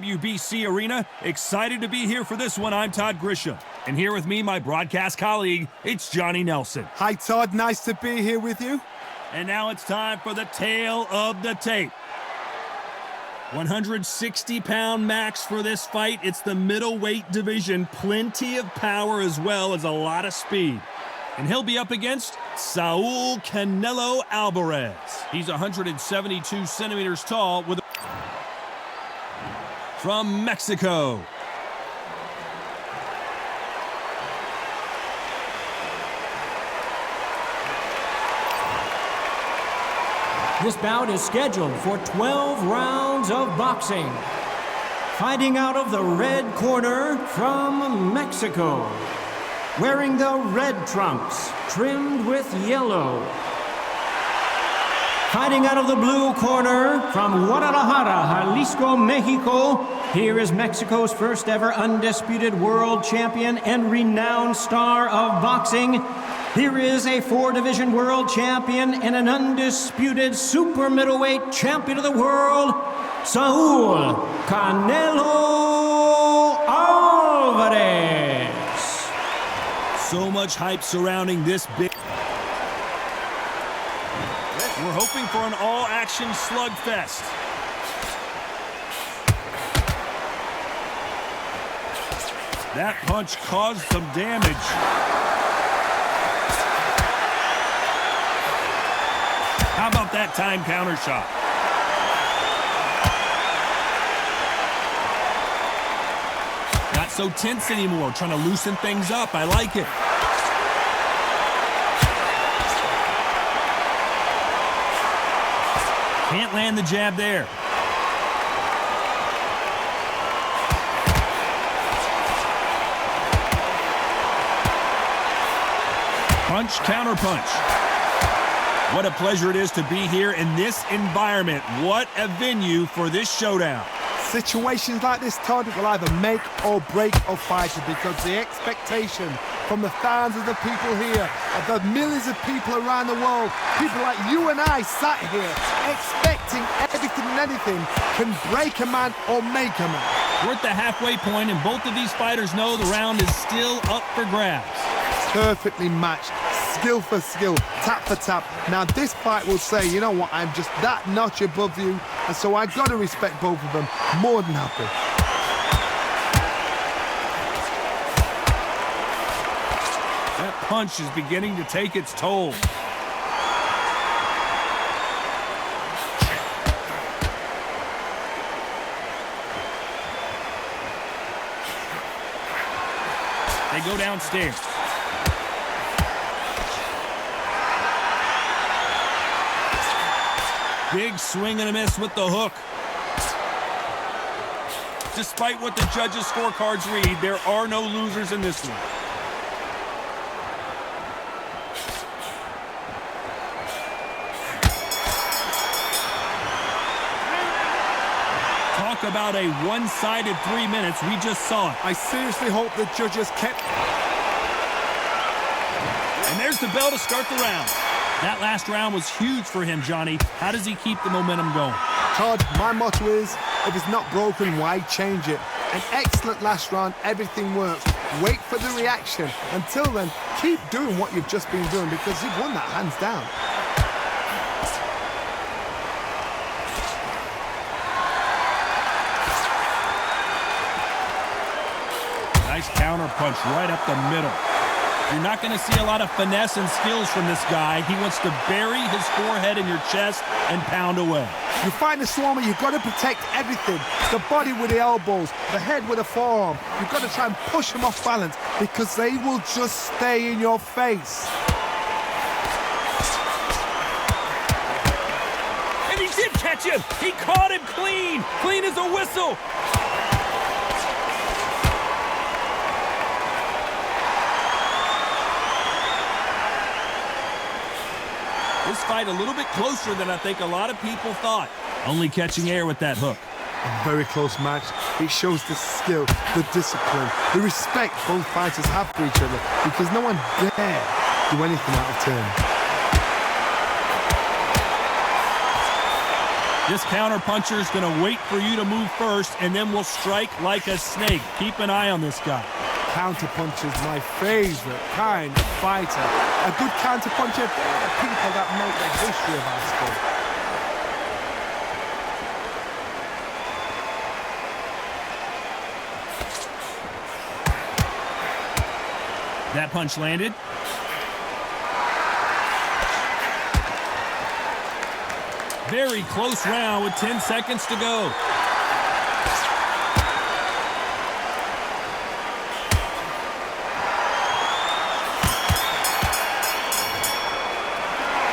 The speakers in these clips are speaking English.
WBC Arena. Excited to be here for this one. I'm Todd Grisham. And here with me, my broadcast colleague, it's Johnny Nelson. Hi, Todd. Nice to be here with you. And now it's time for the tale of the tape. 160-pound max for this fight. It's the middleweight division. Plenty of power as well as a lot of speed. And he'll be up against Saul Canelo Alvarez. He's 172 centimeters tall with from Mexico. This bout is scheduled for 12 rounds of boxing. Fighting out of the red corner from Mexico. Wearing the red trunks, trimmed with yellow. Fighting out of the blue corner from Guadalajara, Jalisco, Mexico. Here is Mexico's first ever undisputed world champion and renowned star of boxing. Here is a 4-division world champion and an undisputed super middleweight champion of the world, Saul Canelo Alvarez. So much hype surrounding this big. We're hoping for an all-action slugfest. That punch caused some damage. How about that time counter shot? Not so tense anymore, trying to loosen things up. I like it. Can't land the jab there. Punch, counter punch. What a pleasure it is to be here in this environment. What a venue for this showdown. Situations like this, Todd, will either make or break a fighter because the expectation from the thousands of the people here, of the millions of people around the world, people like you and I sat here expecting everything and anything can break a man or make a man. We're at the halfway point, and both of these fighters know the round is still up for grabs. Perfectly matched, skill for skill, tap for tap. Now this fight will say, you know what, I'm just that notch above you, and so I got to respect both of them more than happy. That punch is beginning to take its toll. They go downstairs. Big swing and a miss with the hook. Despite what the judges' scorecards read, there are no losers in this one. Talk about a one-sided 3 minutes. We just saw it. I seriously hope the judges kept... And there's the bell to start the round. That last round was huge for him, Johnny. How does he keep the momentum going? Todd, my motto is, if it's not broken, why change it? An excellent last round, everything works. Wait for the reaction. Until then, keep doing what you've just been doing because you've won that hands down. Nice counter punch right up the middle. You're not going to see a lot of finesse and skills from this guy. He wants to bury his forehead in your chest and pound away. You find the Swarmer, you've got to protect everything. The body with the elbows, the head with the forearm. You've got to try and push them off balance because they will just stay in your face. And he did catch him. He caught him clean. Clean as a whistle. This fight a little bit closer than I think a lot of people thought. Only catching air with that hook. A very close match. It shows the skill, the discipline, the respect both fighters have for each other because no one dare do anything out of turn. This counter-puncher is going to wait for you to move first, and then will strike like a snake. Keep an eye on this guy. Counter-puncher is my favorite kind of fighter. A good counter-puncher, they're the people that make the history of our sport. That punch landed. Very close round with 10 seconds to go.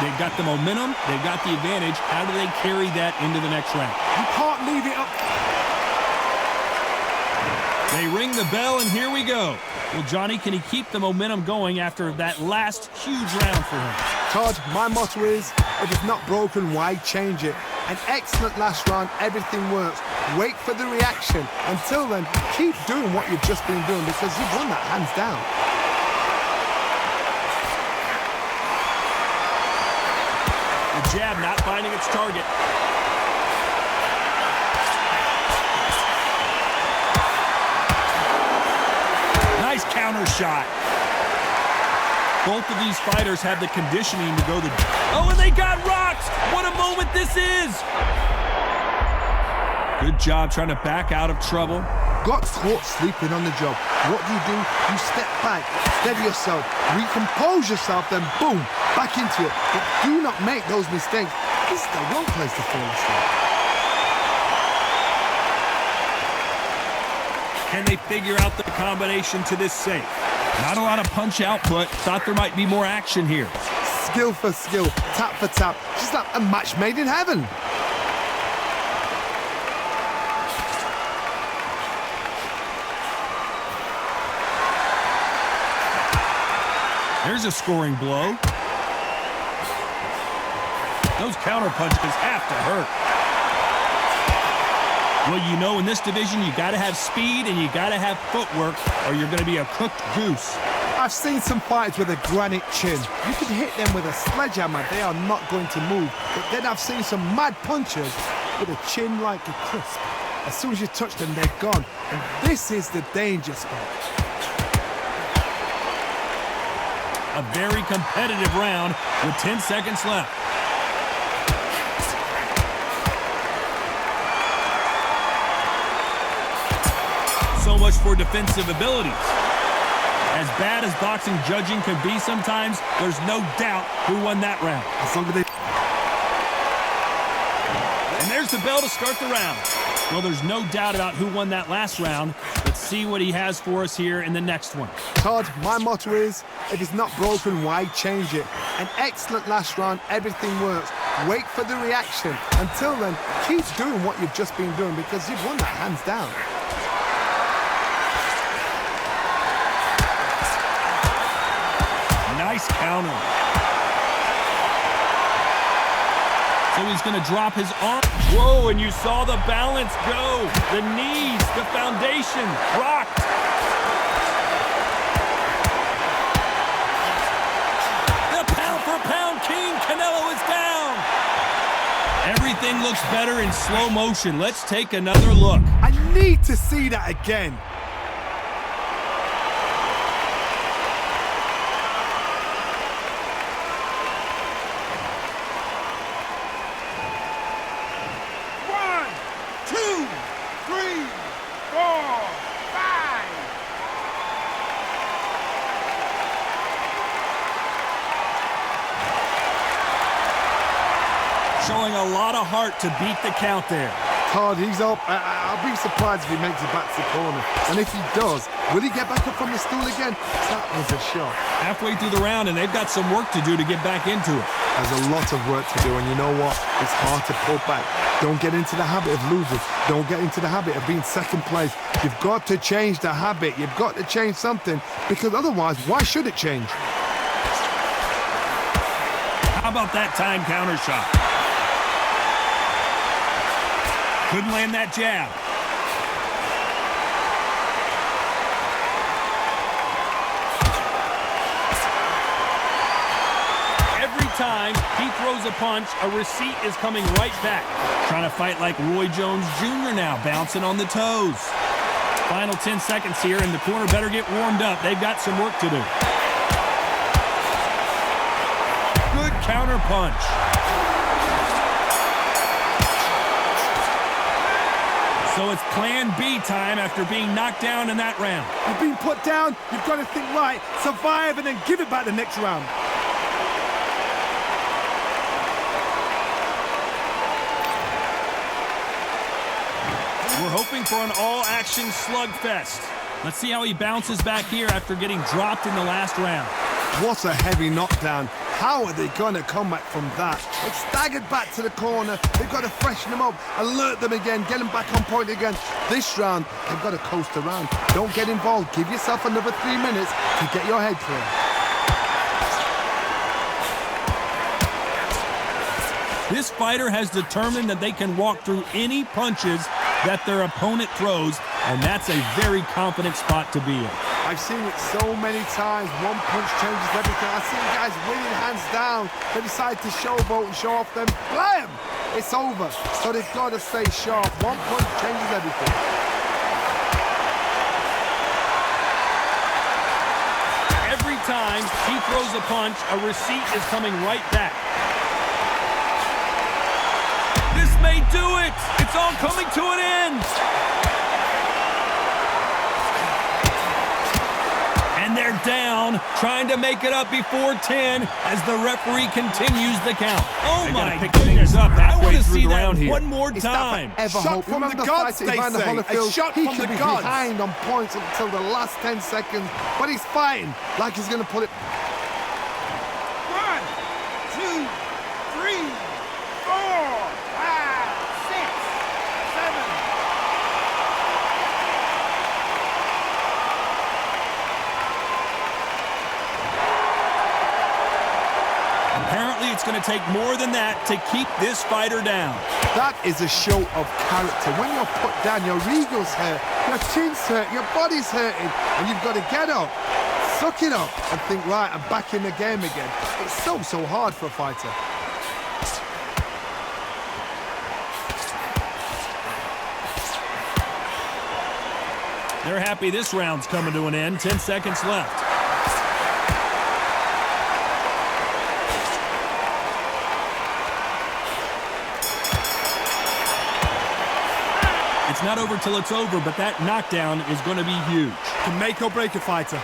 They've got the momentum. They've got the advantage. How do they carry that into the next round? You can't leave it up. They ring the bell, and here we go. Well, Johnny, can he keep the momentum going after that last huge round for him? Todd, my motto is, if it's not broken, why change it? An excellent last round, everything works. Wait for the reaction. Until then, keep doing what you've just been doing because you've won that hands down. The jab not finding its target. Nice counter shot. Both of these fighters have the conditioning to go the... Oh, and they got rocked! What a moment this is! Good job trying to back out of trouble. Got caught sleeping on the job. What do? You step back, steady yourself, recompose yourself, then boom, back into it. But do not make those mistakes. This is the wrong place to fall asleep. Can they figure out the combination to this safe? Not a lot of punch output. Thought there might be more action here. Skill for skill, tap for tap. Just like a match made in heaven. There's a scoring blow. Those counter punches have to hurt. Well, you know, in this division, you got to have speed and you got to have footwork or you're going to be a cooked goose. I've seen some fighters with a granite chin. You can hit them with a sledgehammer, they are not going to move. But then I've seen some mad punchers with a chin like a crisp. As soon as you touch them, they're gone. And this is the danger spot. A very competitive round with 10 seconds left. So much for defensive abilities. As bad as boxing judging can be sometimes, there's no doubt who won that round. And there's the bell to start the round. Well, there's no doubt about who won that last round. Let's see what he has for us here in the next one. Todd, my motto is, if it's not broken, why change it? An excellent last round, everything works. Wait for the reaction. Until then, keep doing what you've just been doing because you've won that hands down. Nice counter. So he's going to drop his arm. Whoa, and you saw the balance go. The knees, the foundation, rocked. The pound-for-pound king, Canelo, is down. Everything looks better in slow motion. Let's take another look. I need to see that again. Showing a lot of heart to beat the count there. Todd, he's up. I'll be surprised if he makes it back to the corner. And if he does, will he get back up from the stool again? That was a shot. Halfway through the round, and they've got some work to do to get back into it. There's a lot of work to do, and you know what? It's hard to pull back. Don't get into the habit of losing. Don't get into the habit of being second place. You've got to change the habit. You've got to change something, because otherwise, why should it change? How about that time counter shot? Couldn't land that jab. Every time he throws a punch, a receipt is coming right back. Trying to fight like Roy Jones Jr. now, bouncing on the toes. Final 10 seconds here, and the corner better get warmed up. They've got some work to do. Good counter punch. So it's plan B time after being knocked down in that round. You've been put down, you've got to think right, survive, and then give it back the next round. We're hoping for an all-action slugfest. Let's see how he bounces back here after getting dropped in the last round. What a heavy knockdown. How are they going to come back from that? They've staggered back to the corner. They've got to freshen them up, alert them again, get them back on point again. This round, they've got to coast around. Don't get involved. Give yourself another 3 minutes to get your head clear. This fighter has determined that they can walk through any punches that their opponent throws, and that's a very confident spot to be in. I've seen it so many times. One punch changes everything. I've seen guys winning hands down. They decide to showboat and show off them. Blam! It's over. So they've got to stay sharp. One punch changes everything. Every time he throws a punch, a receipt is coming right back. This may do it. It's all coming to an end. And they're down, trying to make it up before 10 as the referee continues the count. Oh my goodness, up halfway through the round here. One more time. Shot from the gods, they say. A shot from the gods. Behind on points until the last 10 seconds, but he's fighting like he's going to pull it. 1, 2, 3, 4, 5, 6, 7. Apparently, it's going to take more than that to keep this fighter down. That is a show of character. When you're put down, your ego's hurt, your chin's hurt, your body's hurting, and you've got to get up, suck it up, and think, right, I'm back in the game again. It's so hard for a fighter. They're happy this round's coming to an end. 10 seconds left. It's not over till it's over, but that knockdown is going to be huge. Can make or break a fighter.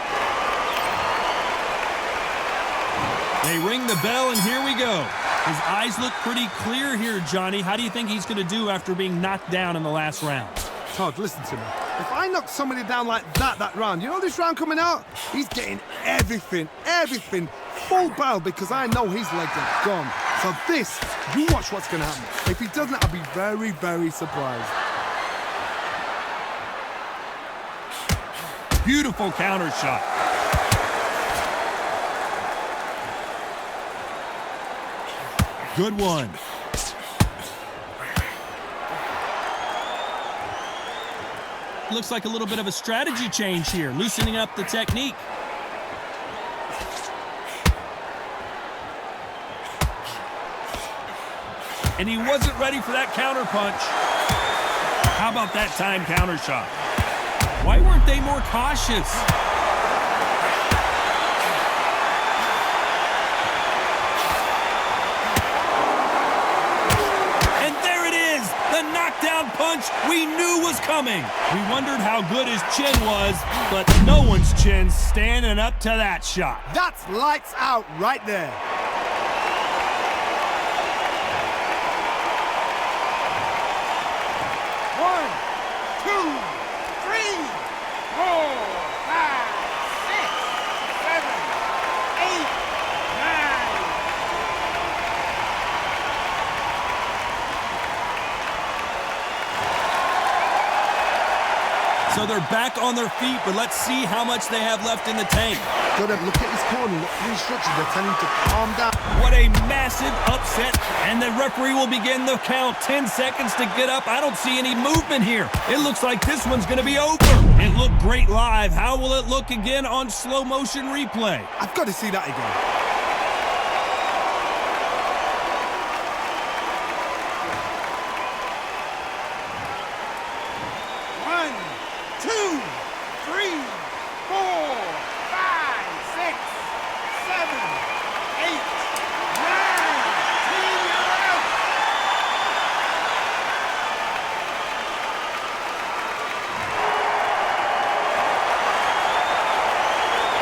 They ring the bell, and here we go. His eyes look pretty clear here, Johnny. How do you think he's going to do after being knocked down in the last round? Todd, listen to me. If I knock somebody down like that round, you know this round coming out? He's getting everything, full barrel, because I know his legs are gone. So this, you watch what's going to happen. If he doesn't, I'll be very, very surprised. Beautiful counter shot. Good one. Looks like a little bit of a strategy change here, loosening up the technique. And he wasn't ready for that counter punch. How about that time counter shot? Why weren't they more cautious? And there it is, the knockdown punch we knew was coming. We wondered how good his chin was, but no one's chin's standing up to that shot. That's lights out right there. So they're back on their feet, but let's see how much they have left in the tank. Got to look at his corner, look at the instructions. They're telling him to calm down. What a massive upset, and the referee will begin the count. 10 seconds to get up. I don't see any movement here. It looks like this one's going to be over. It looked great live. How will it look again on slow motion replay? I've got to see that again.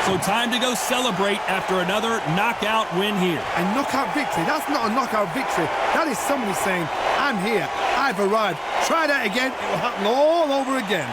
So time to go celebrate after another knockout win here. A knockout victory? That's not a knockout victory. That is somebody saying, I'm here, I've arrived. Try that again, it will happen all over again.